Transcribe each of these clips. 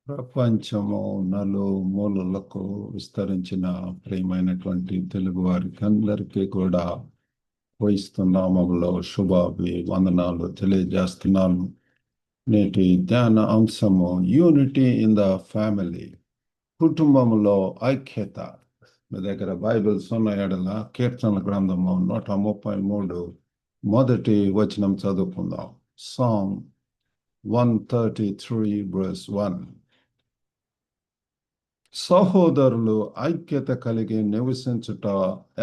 ప్రపంచము నలుమూలలకు విస్తరించిన ప్రియమైనటువంటి తెలుగు వారికి అందరికీ కూడా క్రీస్తు నామములో శుభాభివందనాలు తెలియజేస్తున్నాను. నేటి ధ్యాన అంశము యూనిటీ ఇన్ ద ఫ్యామిలీ, కుటుంబంలో ఐక్యత. మీ దగ్గర బైబిల్స్ ఉన్న ఎడల కీర్తన గ్రంథము 133 మొదటి వచనం చదువుకుందాం. Song 133 verse 1. సహోదరులు ఐక్యత కలిగి నివసించుట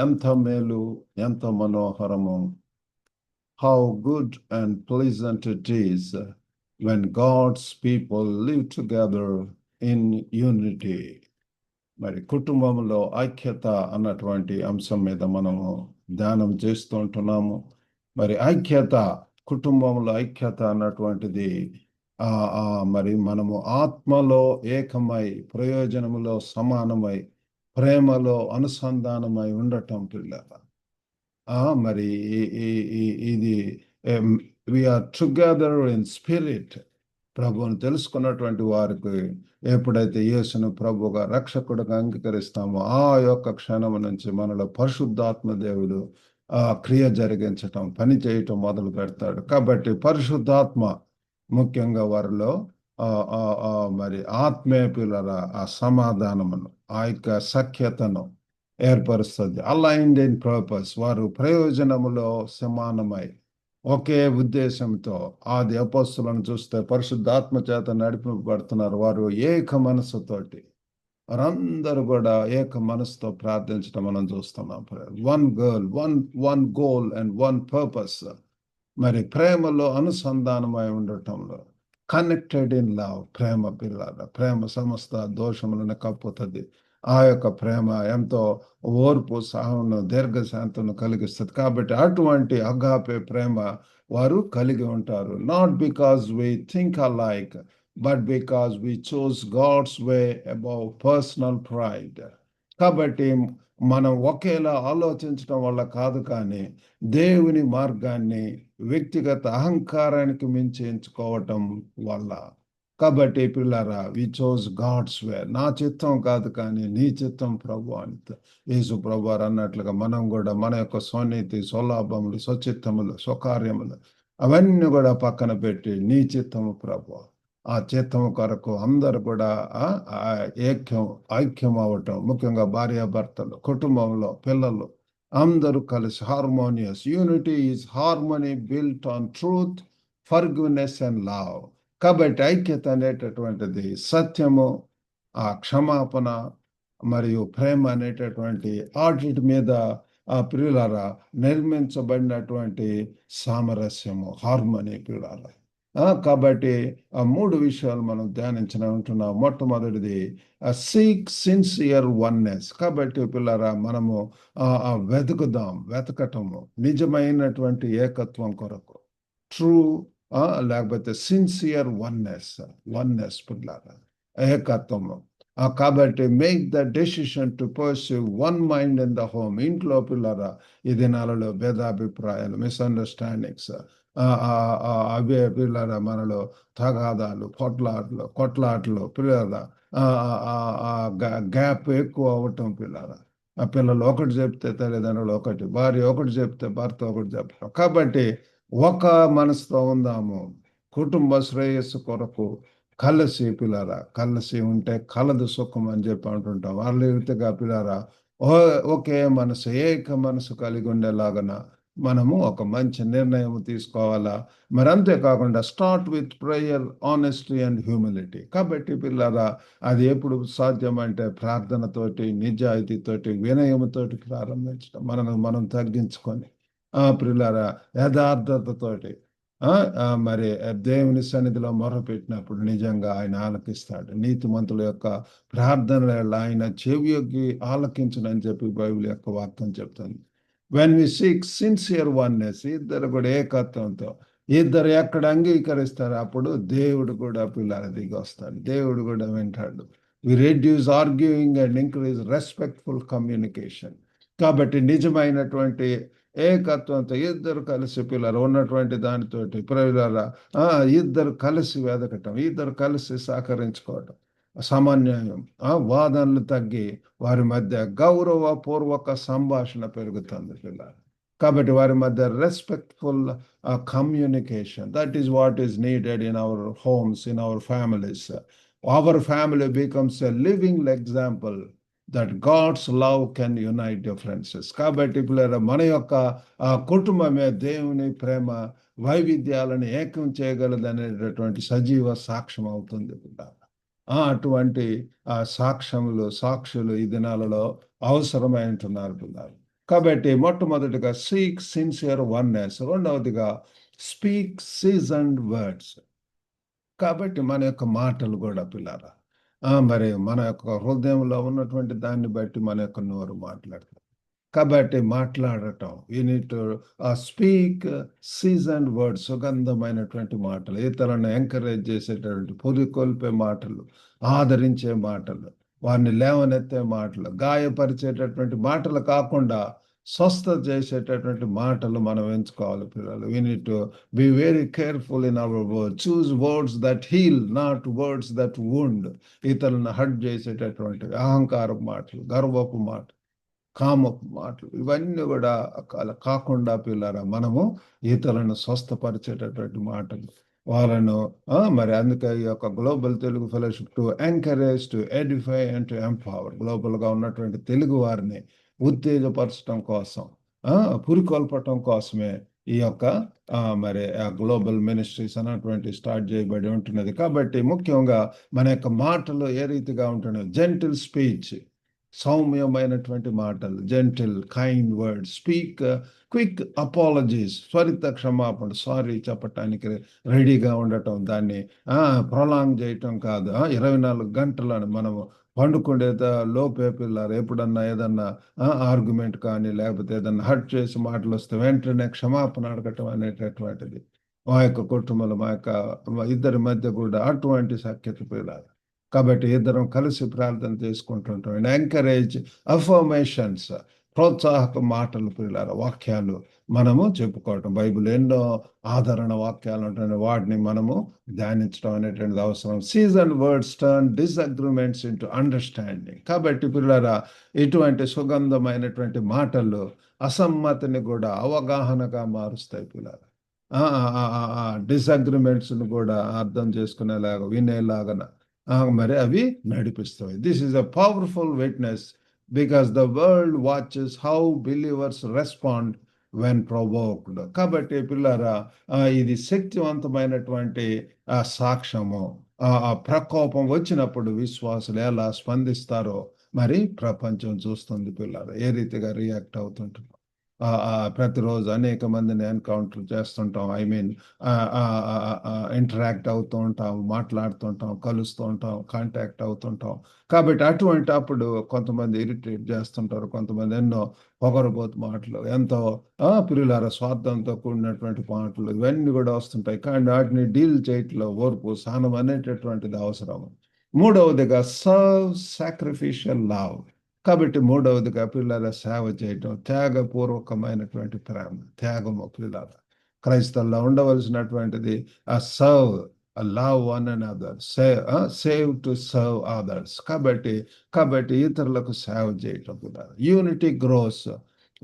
ఎంత మేలు, ఎంత మనోహరము. How good and pleasant it is when God's people live together in unity. మరి కుటుంబంలో ఐక్యత అన్నటువంటి అంశం మీద మనము ధ్యానం చేస్తూ ఉంటున్నాము. మరి ఐక్యత, కుటుంబంలో ఐక్యత అన్నటువంటిది మరి మనము ఆత్మలో ఏకమై, ప్రయోజనములో సమానమై, ప్రేమలో అనుసంధానమై ఉండటం పిల్లల. మరి ఇది వీఆర్ టుగెదర్ ఇన్ స్పిరిట్. ప్రభువును తెలుసుకున్నటువంటి వారికి ఎప్పుడైతే యేసును ప్రభుగా రక్షకుడుగా అంగీకరిస్తామో ఆ యొక్క క్షణం నుంచి మనలో పరిశుద్ధాత్మ దేవుడు క్రియ జరిగించటం, పని చేయటం మొదలు పెడతాడు. కాబట్టి పరిశుద్ధాత్మ ముఖ్యంగా వారిలో మరి ఆత్మీయ పిల్లల ఆ సమాధానమును, ఆ యొక్క సఖ్యతను ఏర్పరుస్తుంది. అలైన్డ్ ఇన్ పర్పస్, వారు ప్రయోజనములో సమానమై ఒకే ఉద్దేశంతో ఆది అపోస్తులను చూస్తే పరిశుద్ధాత్మ చేత నడిపింపబడుతున్నారు. వారు ఏక మనస్సుతోటి, వారందరూ కూడా ఏక మనసుతో ప్రార్థించడం మనం చూస్తున్నాం. One girl, one goal and one purpose. మరి ప్రేమలో అనుసంధానమై ఉండటంలో, కనెక్టెడ్ ఇన్ లవ్. ప్రేమ పిల్లల, ప్రేమ సమస్త దోషములను కప్పుతుంది. ఆ యొక్క ప్రేమ ఎంతో ఓర్పు, సహనము, దీర్ఘశాంతను కలిగిస్తుంది. కాబట్టి అటువంటి అగాపే ప్రేమ వారు కలిగి ఉంటారు. Not because we think alike, but because we chose God's way above personal pride. కాబట్టి మనం ఒకేలా ఆలోచించడం వల్ల కాదు, కానీ దేవుని మార్గాన్ని వ్యక్తిగత అహంకారానికి మించి ఎంచుకోవటం వల్ల. కాబట్టి పిల్లారా, వి చోజ్ గాడ్స్ వే. నా చిత్తం కాదు కానీ నీ చిత్తం ప్రభు అని యేసు ప్రభు అన్నట్లుగా మనం కూడా మన యొక్క స్వనీతి, స్వలాభములు, స్వచిత్తములు, స్వకార్యములు అవన్నీ కూడా పక్కన పెట్టి నీ చిత్తము ప్రభు, ఆ చిత్తము కొరకు అందరు కూడా ఐక్యం అవటం. ముఖ్యంగా భార్యాభర్తలు, కుటుంబంలో పిల్లలు అందరూ కలిసి harmonious. Unity is harmony built on truth, forgiveness and love. కాబట్టి ఐక్యత అనేటటువంటిది సత్యము, ఆ క్షమాపణ మరియు ప్రేమ అనేటటువంటి వాటి మీద ప్రియులారా నిర్మించబడినటువంటి సామరస్యము, హార్మోనీ పిల్లారా. కాబట్టి ఆ మూడు విషయాలు మనం ధ్యానించిన ఉంటున్నాం. మొట్టమొదటిది సీక్ సిన్సియర్ వన్నెస్. కాబట్టి పిల్లరా, మనము వెతకటము నిజమైనటువంటి ఏకత్వం కొరకు, ట్రూ లేకపోతే సిన్సియర్ వన్నెస్ పిల్లారా, ఏకత్వము. కాబట్టి make the decision to pursue one mind in the home. ఇంట్లో పిల్లరా, ఈ దినాలలో భేదాభిప్రాయాలు, మిస్అండర్స్టాండింగ్స్, అవే పిల్లరా మనలో తగాదాలు, కొట్లాటలు పిల్లరా, గ్యాప్ ఎక్కువ అవటం పిల్లరా. ఆ పిల్లలు ఒకటి చెప్తే తల్లిదండ్రులు ఒకటి, భార్య ఒకటి చెప్తే భర్త ఒకటి చెప్తాం. కాబట్టి ఒక మనసుతో ఉందాము, కుటుంబ శ్రేయస్సు కొరకు కలిసి పిల్లరా. కలిసి ఉంటే కలదు సుఖం అని చెప్పి అంటుంటాం. వాళ్ళ రీతిగా పిల్లరా ఒకే మనసు, ఏక మనసు కలిగి ఉండేలాగన మనము ఒక మంచి నిర్ణయం తీసుకోవాలా. మరి అంతేకాకుండా start with prayer, honesty and humility. కాబట్టి పిల్లరా, అది ఎప్పుడు సాధ్యమంటే ప్రార్థనతోటి, నిజాయితీతోటి, వినయముతోటి ప్రారంభించడం. మనం తగ్గించుకొని పిల్లరా యథార్థతతోటి మరి దేవుని సన్నిధిలో మొరపెట్టినప్పుడు నిజంగా ఆయన ఆలకిస్తాడు. నీతిమంతుల యొక్క ప్రార్థనలు ఆయన చెవియొగ్గి ఆలకించునని చెప్పి బైబిల్ యొక్క వాక్యం చెప్తుంది. When we seek sincere oneness, ఇద్దరు కూడా ఏకత్వంతో, ఇద్దరు ఎక్కడ అంగీకరిస్తారు అప్పుడు దేవుడు కూడా పిల్లల దిగి వస్తాడు, దేవుడు కూడా వింటాడు. We reduce arguing and increase respectful communication. కాబట్టి నిజమైనటువంటి ఏకత్వంతో ఇద్దరు కలిసి పిల్లలు ఉన్నటువంటి దానితోటి ప్రజల ఇద్దరు కలిసి వెదకటం, ఇద్దరు కలిసి సహకరించుకోవటం. సమన్వయం, వాదనలు తగ్గి వారి మధ్య గౌరవపూర్వక సంభాషణ పెరుగుతుంది పిల్లలు. కాబట్టి వారి మధ్య respectful communication. That is what is needed in our homes, in our families. Our family becomes a living example that God's love can unite differences. కాబట్టి పిల్లల మన యొక్క కుటుంబమే దేవుని ప్రేమ వైవిధ్యాలను ఏకం చేయగలదు అనేటటువంటి సజీవ సాక్ష్యం అవుతుంది పిల్లల. అటువంటి సాక్షులు ఈ దినాలలో అవసరమై ఉంటున్నారు పిల్లలు. కాబట్టి మొట్టమొదటిగా సీక్ సిన్సియర్ వన్నెస్, రెండవదిగా స్పీక్ సీజన్డ్ వర్డ్స్. కాబట్టి మన యొక్క మాటలు కూడా పిల్లల మరి మన యొక్క హృదయంలో ఉన్నటువంటి దాన్ని బట్టి మన యొక్క నోరు మాట్లాడతాం. కాబట్టి మాట్లాడటం, you need to speak seasoned words, సుగంధమైనటువంటి మాటలు, ఇతరులను ఎంకరేజ్ చేసేటటువంటి, పురికొల్పే మాటలు, ఆదరించే మాటలు, వారిని లేవనెత్తే మాటలు, గాయపరిచేటటువంటి మాటలు కాకుండా స్వస్థత చేసేటటువంటి మాటలు మనం ఎంచుకోవాలి పిల్లలు. We need to be very careful in our word. Choose words that heal, not words that wound. ఇతరులను హర్ట్ చేసేటటువంటి అహంకారపు మాటలు, గర్వపు మాటలు, కామపు మాటలు, ఇవన్నీ కూడా కాకుండా పిల్లరా మనము ఇతరులను స్వస్థపరిచేటటువంటి మాటలు, వాళ్ళను మరి అందుకే ఈ యొక్క global Telugu fellowship to encourage, to edify and to empower, గ్లోబల్గా ఉన్నటువంటి తెలుగు వారిని ఉత్తేజపరచడం కోసం, పురికొల్పటం కోసమే ఈ యొక్క మరి గ్లోబల్ మినిస్ట్రీస్ అన్నటువంటి స్టార్ట్ చేయబడి ఉంటున్నది. కాబట్టి ముఖ్యంగా మన యొక్క మాటలు ఏ రీతిగా ఉంటున్నాయి, జెంటిల్ స్పీచ్, సౌమ్యమైనటువంటి మాటలు, gentle kind word, speak quick apologies, త్వరిత క్షమాపణ, సారీ చెప్పటానికి రెడీగా ఉండటం, దాన్ని ప్రొలాంగ్ చేయటం కాదు. 24 గంటలను మనము పండుకుండే లోపే పిల్లలు ఎప్పుడన్నా ఏదన్నా ఆర్గ్యుమెంట్ కానీ లేకపోతే ఏదన్నా హర్ట్ చేసి మాటలు వస్తే వెంటనే క్షమాపణ అడగటం అనేటటువంటిది మా యొక్క కుటుంబంలో, మా యొక్క ఇద్దరి మధ్య కూడా అటువంటి సఖ్యత పిల్లలు. కాబట్టి ఇద్దరం కలిసి ప్రార్థన చేసుకుంటుంటాం. అండ్ ఎంకరేజ్ అఫర్మేషన్స్, ప్రోత్సాహక మాటలు పిల్లల, వాక్యాలు మనము చెప్పుకోవటం. బైబిల్ ఎన్నో ఆదరణ వాక్యాలు ఉంటాయి, వాటిని మనము ధ్యానించడం అనేటువంటిది అవసరం. Season words turn disagreements into understanding. కాబట్టి పిల్లల ఇటువంటి సుగంధమైనటువంటి మాటలు అసమ్మతిని కూడా అవగాహనగా మారుస్తాయి పిల్లల. డిస్అగ్రిమెంట్స్ను కూడా అర్థం చేసుకునేలాగా, వినేలాగా మరి అవి నడిపిస్తాయి. This is a powerful witness because the world watches how believers respond when provoked. కాబట్టి పిల్లరా ఇది శక్తివంతమైనటువంటి సాక్ష్యము. ప్రకోపం వచ్చినప్పుడు విశ్వాసులు ఎలా స్పందిస్తారో మరి ప్రపంచం చూస్తుంది పిల్లలు, ఏ రీతిగా రియాక్ట్ అవుతుంటారు. ప్రతిరోజు అనేక మందిని ఎన్కౌంటర్ చేస్తుంటాం, ఐ మీన్ ఇంటరాక్ట్ అవుతూ ఉంటాం, మాట్లాడుతుంటాం, కలుస్తూ ఉంటాం, కాంటాక్ట్ అవుతుంటాం. కాబట్టి అటువంటి అప్పుడు కొంతమంది ఇరిటేట్ చేస్తుంటారు, కొంతమంది ఎన్నో పొగరబోతు మాటలు, ఎంతో పిల్లల స్వార్థంతో కూడినటువంటి మాటలు, ఇవన్నీ కూడా వస్తుంటాయి. కానీ వాటిని డీల్ చేయట్లో ఓర్పు, సహనం అనేటటువంటిది అవసరం. మూడవదిగా సర్వ్ సాక్రిఫిషియల్ లవ్. కాబట్టి మూడవదిగా పిల్లల సేవ చేయటం, త్యాగపూర్వకమైనటువంటి ప్రేమ, త్యాగము పిల్లల క్రైస్తవుల్లో ఉండవలసినటువంటిది. Serve, love one and other, save to serve others. కాబట్టి ఇతరులకు సేవ చేయటం పిల్లల. Unity grows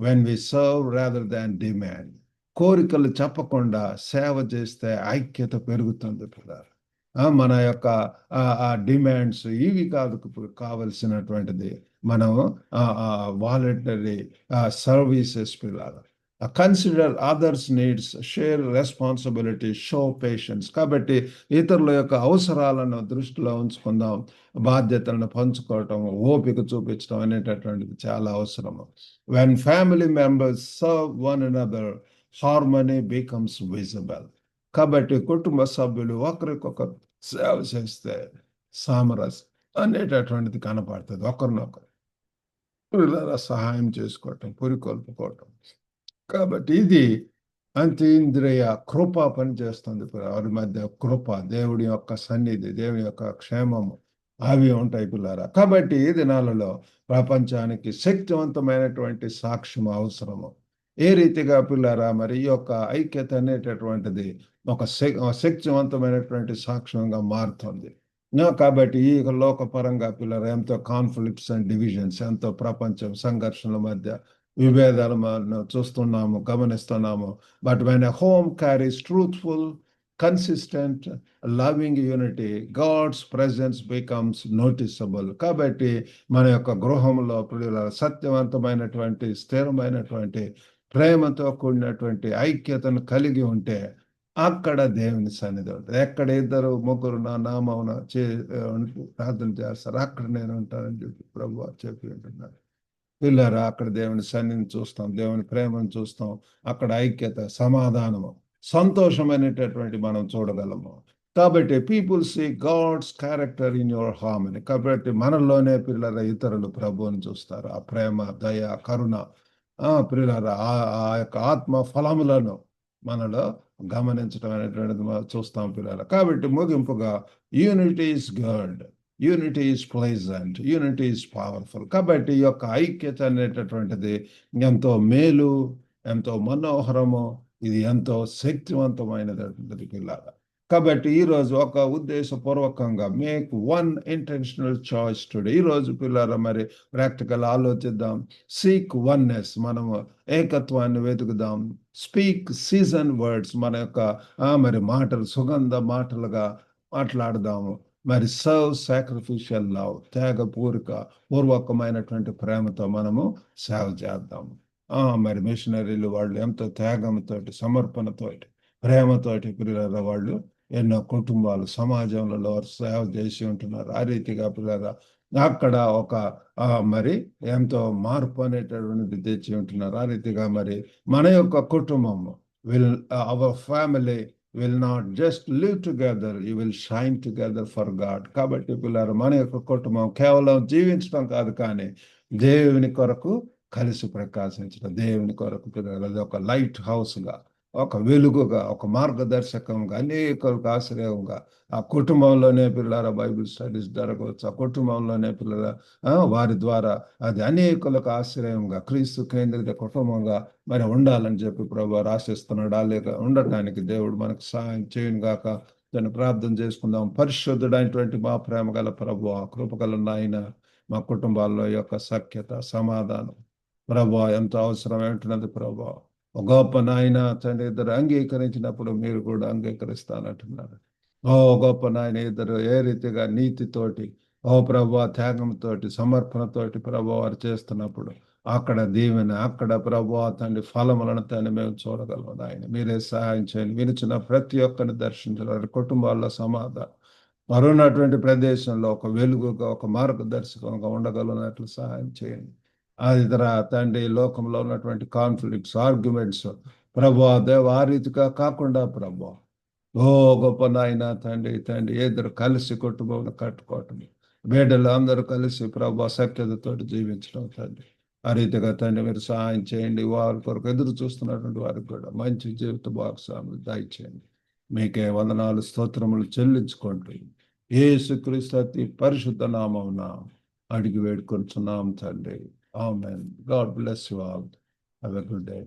when we serve rather than demand. కోరికలు చెప్పకుండా సేవ చేస్తే ఐక్యత పెరుగుతుంది పిల్లల. మన యొక్క డిమాండ్స్ ఇవి కాదు కావలసినటువంటిది, మనం వాలంటరీ సర్వీసెస్ పిల్లలు. Consider others needs, share responsibility, show patience. కాబట్టి ఇతరుల యొక్క అవసరాలను దృష్టిలో ఉంచుకుందాం, బాధ్యతలను పంచుకోవటం, ఓపిక చూపించడం అనేటటువంటిది చాలా అవసరము. When family members serve one another, harmony becomes visible. కాబట్టి కుటుంబ సభ్యులు ఒకరికొకరు సేవ చేస్తే సామరస్యం అనేటటువంటిది కనపడుతుంది. ఒకరినొకరు సహాయం చేసుకోవటం, పురికొల్పుకోవటం. కాబట్టి ఇది అంతీంద్రియ కృప పనిచేస్తుంది. వారి మధ్య కృప, దేవుడి యొక్క సన్నిధి, దేవుని యొక్క క్షేమము అవి ఉంటాయి పిల్లారా. కాబట్టి ఈ దినాలలో ప్రపంచానికి శక్తివంతమైనటువంటి సాక్ష్యం అవసరము. ఏ రీతిగా పిల్లారా మరి ఈ యొక్క ఐక్యత అనేటటువంటిది ఒక శక్తివంతమైనటువంటి సాక్ష్యంగా మారుతుంది. కాబట్టి ఈ లోకపరంగా పిల్లలు ఎంతో కాన్ఫ్లిక్ట్స్ అండ్ డివిజన్స్, ఎంతో ప్రపంచం సంఘర్షణల మధ్య విభేదాలు మనం చూస్తున్నాము, గమనిస్తున్నాము. But when a home carries truthful, consistent, loving unity, God's presence becomes noticeable. కాబట్టి మన యొక్క గృహంలో పిల్లల సత్యవంతమైనటువంటి, స్థిరమైనటువంటి, ప్రేమతో కూడినటువంటి ఐక్యతను కలిగి ఉంటే అక్కడ దేవుని సన్నిధి ఉంటుంది. ఎక్కడ ఇద్దరు ముగ్గురు నా నామమున ప్రార్థన చేస్తారు, అక్కడ నేను ఉంటానని చెప్పి ప్రభు చెప్పి ఉంటున్నారు. పిల్లరా, అక్కడ దేవుని సన్నిధిని చూస్తాం, దేవుని ప్రేమను చూస్తాం. అక్కడ ఐక్యత, సమాధానము, సంతోషమైనటువంటి మనం చూడగలము. కాబట్టి people see God's character in your harmony. కాబట్టి మనలోనే పిల్లల ఇతరులు ప్రభువుని చూస్తారు. ఆ ప్రేమ, దయ, కరుణ, పిల్లల ఆ యొక్క ఆత్మ ఫలములను మనలో గమనించడం అనేటువంటిది మనం చూస్తాం పిల్లలు. కాబట్టి ముగింపుగా unity is good, unity is pleasant, unity is powerful. కాబట్టి ఈ యొక్క ఐక్యత అనేటటువంటిది ఎంతో మేలు, ఎంతో మనోహరము, ఇది ఎంతో శక్తివంతమైనటువంటి పిల్లల. కాబట్టి ఈరోజు ఒక ఉద్దేశపూర్వకంగా make one intentional choice today. ఈరోజు పిల్లల మరి ప్రాక్టికల్ ఆలోచిద్దాం. సీక్ వన్నెస్, మనము ఏకత్వాన్ని వెతుకుదాం. స్పీక్ సీజన్ వర్డ్స్, మన యొక్క మరి మాటలు సుగంధ మాటలుగా మాట్లాడదాము. మరి సర్వ్ సాక్రిఫిషియల్ లవ్, పూర్వకమైనటువంటి ప్రేమతో మనము సేవ చేద్దాము. మరి మిషనరీలు వాళ్ళు ఎంతో త్యాగంతోటి, సమర్పణతోటి, ప్రేమతోటి పిల్లల వాళ్ళు ఎన్నో కుటుంబాలు సమాజంలో సేవ చేసి ఉంటున్నారు. ఆ రీతిగా పిల్లల అక్కడ ఒక మరి ఎంతో మార్పు అనేటటువంటిది తెచ్చి ఉంటున్నారు. ఆ రీతిగా మరి మన యొక్క కుటుంబము our family will not just live together, you will shine together for God. కాబట్టి పిల్లలు మన యొక్క కుటుంబం కేవలం జీవించడం కాదు, కానీ దేవుని కొరకు కలిసి ప్రకాశించడం, దేవుని కొరకు పిల్లలు అది ఒక లైట్ హౌస్గా, ఒక వెలుగుగా, ఒక మార్గదర్శకంగా, అనేకులకు ఆశ్రయంగా ఆ కుటుంబంలోనే పిల్లల బైబిల్ స్టడీస్ జరగవచ్చు. ఆ కుటుంబంలోనే పిల్లల వారి ద్వారా అది అనేకులకు ఆశ్రయంగా, క్రీస్తు కేంద్రిత కుటుంబంగా మరి ఉండాలని చెప్పి ప్రభు ఆశిస్తున్నాడు. లేక ఉండటానికి దేవుడు మనకు సహాయం చేయను గాక. దాన్ని ప్రార్థన చేసుకుందాం. పరిశుద్ధుడైనటువంటి మా ప్రేమ గల ప్రభు, కృపగల నాయన, మా కుటుంబాల్లో యొక్క సఖ్యత, సమాధానం ప్రభు ఎంతో అవసరమైనది ప్రభు. ఒక గొప్ప నాయన తండ్రి ఇద్దరు అంగీకరించినప్పుడు మీరు కూడా అంగీకరిస్తానంటున్నారు. ఓ గొప్ప నాయన, ఇద్దరు ఏ రీతిగా నీతితోటి, ఓ ప్రభు త్యాగంతోటి, సమర్పణతోటి ప్రభు వారు చేస్తున్నప్పుడు అక్కడ దీవెన, అక్కడ ప్రభు తండ్రి ఫలములను తండ్రి మేము చూడగలము. ఆయన మీరే సహాయం చేయండి. వినిచిన ప్రతి ఒక్కరిని దర్శించాలి. కుటుంబాల్లో సమాధానం, మరున్నటువంటి ప్రదేశంలో ఒక వెలుగుగా, ఒక మార్గదర్శకంగా ఉండగలనట్లు సహాయం చేయండి. అది తండ్రి లోకంలో ఉన్నటువంటి కాన్ఫ్లిక్ట్స్, ఆర్గ్యుమెంట్స్ ప్రభు దేవ ఆ రీతిగా కాకుండా ప్రభు, ఓ గొప్ప నాయన తండ్రి ఇద్దరు కలిసి కుటుంబం కట్టుకోవటం, బిడ్డలు అందరూ కలిసి ప్రభు సఖ్యతతో జీవించడం తండ్రి. ఆ రీతిగా తండ్రి మీరు సహాయం చేయండి. వారి కొరకు ఎదురు చూస్తున్నటువంటి వారికి కూడా మంచి జీవిత భాగస్వాములు దయచేయండి. మీకే వందనాలు, స్తోత్రములు చెల్లించుకుంటూ యేసుక్రీస్తు అతి పరిశుద్ధ నామమున అడిగి వేడుకొంచున్నాం తండ్రి. ఆమేన్. God bless you all. Have a good day.